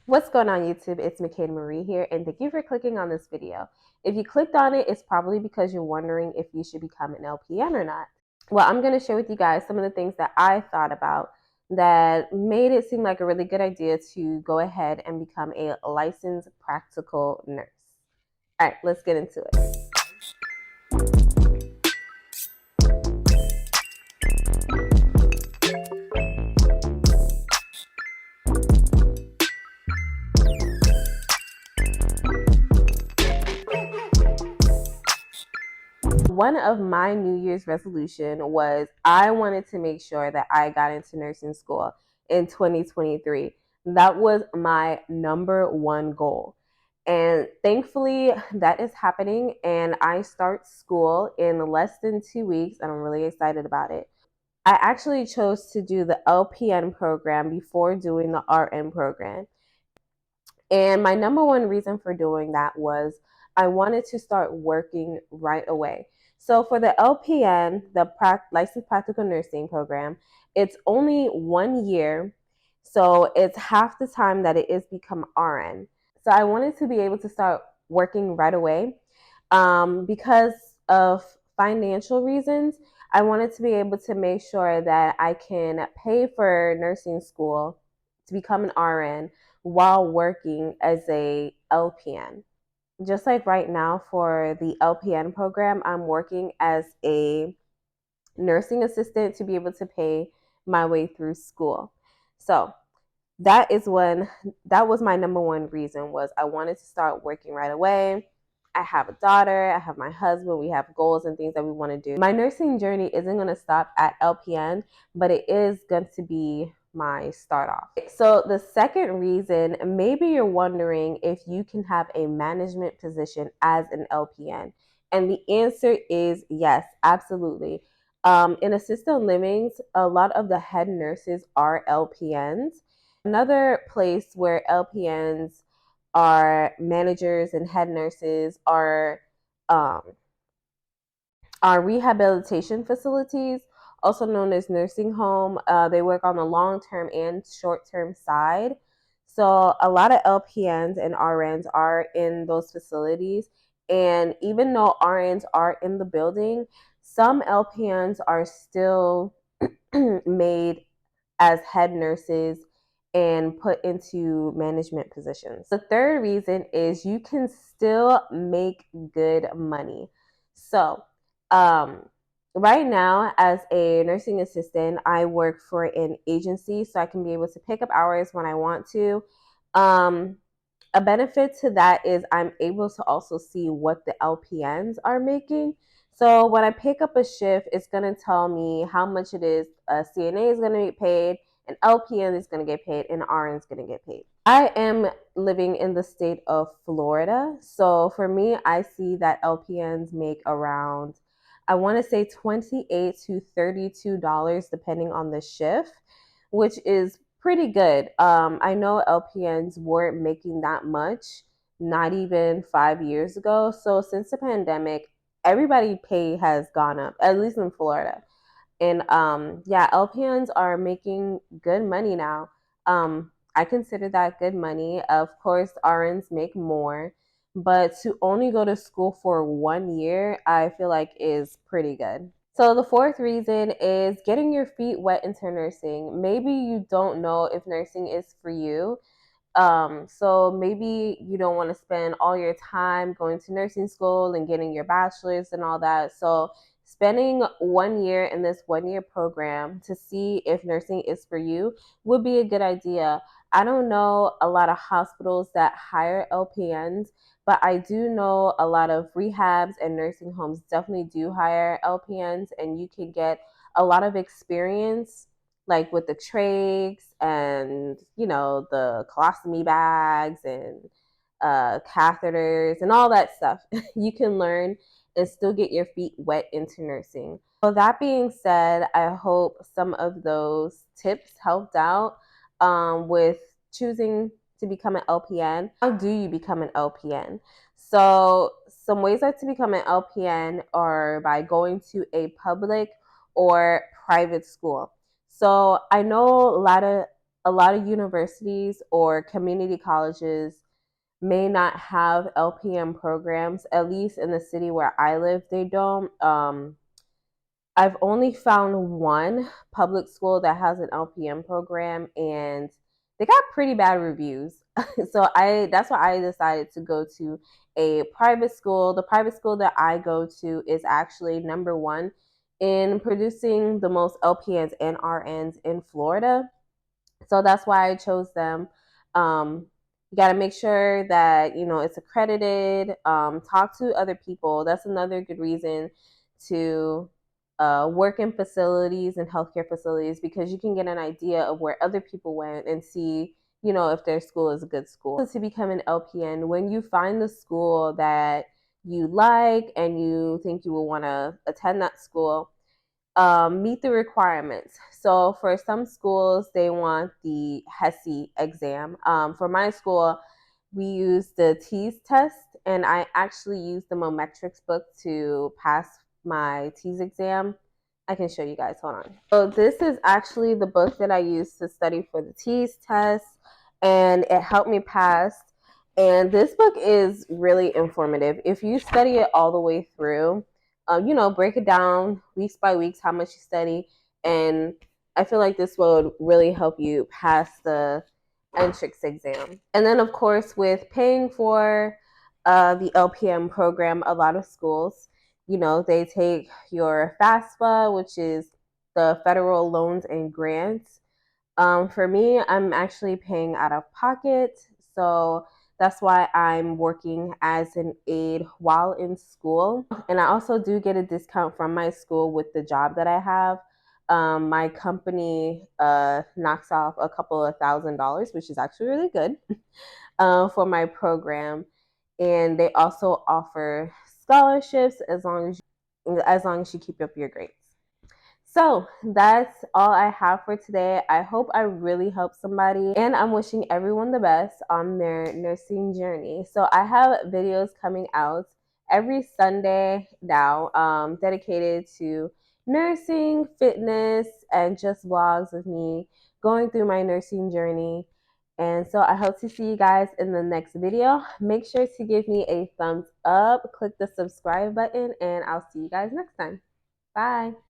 What's going on YouTube? It's McKay Marie here, and thank you for clicking on this video. If you clicked on it, it's probably because you're wondering if you should become an LPN or not. Well, I'm going to share with you guys some of the things that I thought about that made it seem like a really good idea to go ahead and become a licensed practical nurse. All right, let's get into it. One of my New Year's resolution was I wanted to make sure that I got into nursing school in 2023. That was my number one goal. And thankfully, that is happening. And I start school in less than 2 weeks, and I'm really excited about it. I actually chose to do the LPN program before doing the RN program. And my number one reason for doing that was I wanted to start working right away. So for the LPN, the Licensed Practical Nursing Program, it's only 1 year. So it's half the time that it is become RN. So I wanted to be able to start working right away because of financial reasons. I wanted to be able to make sure that I can pay for nursing school to become an RN while working as a LPN. Just like right now for the LPN program, I'm working as a nursing assistant to be able to pay my way through school. So that was my number one reason was I wanted to start working right away. I have a daughter, I have my husband, we have goals and things that we want to do. My nursing journey isn't going to stop at LPN, but it is going to be my start off. So the second reason, maybe you're wondering if you can have a management position as an LPN. And the answer is yes, absolutely. In assisted livings, a lot of the head nurses are LPNs. Another place where LPNs are managers and head nurses um, are rehabilitation facilities, also known as nursing home. They work on the long-term and short-term side. So a lot of LPNs and RNs are in those facilities. And even though RNs are in the building, some LPNs are still made as head nurses and put into management positions. The third reason is you can still make good money. So, right now, as a nursing assistant, I work for an agency, so I can be able to pick up hours when I want to. Um, a benefit to that is I'm able to also see what the LPNs are making. So when I pick up a shift, it's going to tell me how much it is a CNA is going to get paid, an LPN is going to get paid, and an RN is going to get paid. I am living in the state of Florida. So for me, I see that LPNs make around, I want to say $28 to $32 depending on the shift, which is pretty good. I know LPNs weren't making that much, not even 5 years ago. So since the pandemic, everybody pay has gone up, at least in Florida. And yeah, LPNs are making good money now. I consider that good money. Of course, RNs make more, but to only go to school for 1 year, I feel like is pretty good. So the fourth reason is getting your feet wet into nursing. Maybe you don't know if nursing is for you. So maybe you don't want to spend all your time going to nursing school and getting your bachelor's and all that. So spending 1 year in this 1 year program to see if nursing is for you would be a good idea. I don't know a lot of hospitals that hire LPNs, but I do know a lot of rehabs and nursing homes definitely do hire LPNs, and you can get a lot of experience like with the trachs and the colostomy bags and catheters and all that stuff. You can learn and still get your feet wet into nursing. So that being said, I hope some of those tips helped out with choosing to become an LPN. How do you become an LPN? So some ways to become an LPN are by going to a public or private school. So I know a lot of universities or community colleges may not have LPN programs. At least in the city where I live, they don't. I've only found one public school that has an LPN program, and they got pretty bad reviews. So I that's why I decided to go to a private school. The private school that I go to is actually number one in producing the most LPNs and RNs in Florida. So that's why I chose them. You got to make sure that it's accredited. Talk to other people. That's another good reason to work in facilities and healthcare facilities, because you can get an idea of where other people went and see if their school is a good school. To become an LPN, when you find the school that you like and you think you will want to attend that school, meet the requirements. So for some schools, they want the HESI exam. For my school, we use the TEAS test, and I actually used the Mometrics book to pass my TEAS exam. I can show you guys. Hold on. So this is actually the book that I used to study for the TEAS test, and it helped me pass. And this book is really informative. If you study it all the way through, break it down weeks by weeks, how much you study. And I feel like this would really help you pass the entrance exam. And then, of course, with paying for the LPM program, a lot of schools, they take your FAFSA, which is the federal loans and grants. For me, I'm actually paying out of pocket. So that's why I'm working as an aide while in school. And I also do get a discount from my school with the job that I have. My company knocks off a couple of $1,000s, which is actually really good for my program. And they also offer scholarships as long as you keep up your grades. So that's all I have for today. I hope I really helped somebody, and I'm wishing everyone the best on their nursing journey. So I have videos coming out every Sunday now, dedicated to nursing, fitness, and just vlogs of me going through my nursing journey. And so I hope to see you guys in the next video. Make sure to give me a thumbs up, click the subscribe button, and I'll see you guys next time. Bye.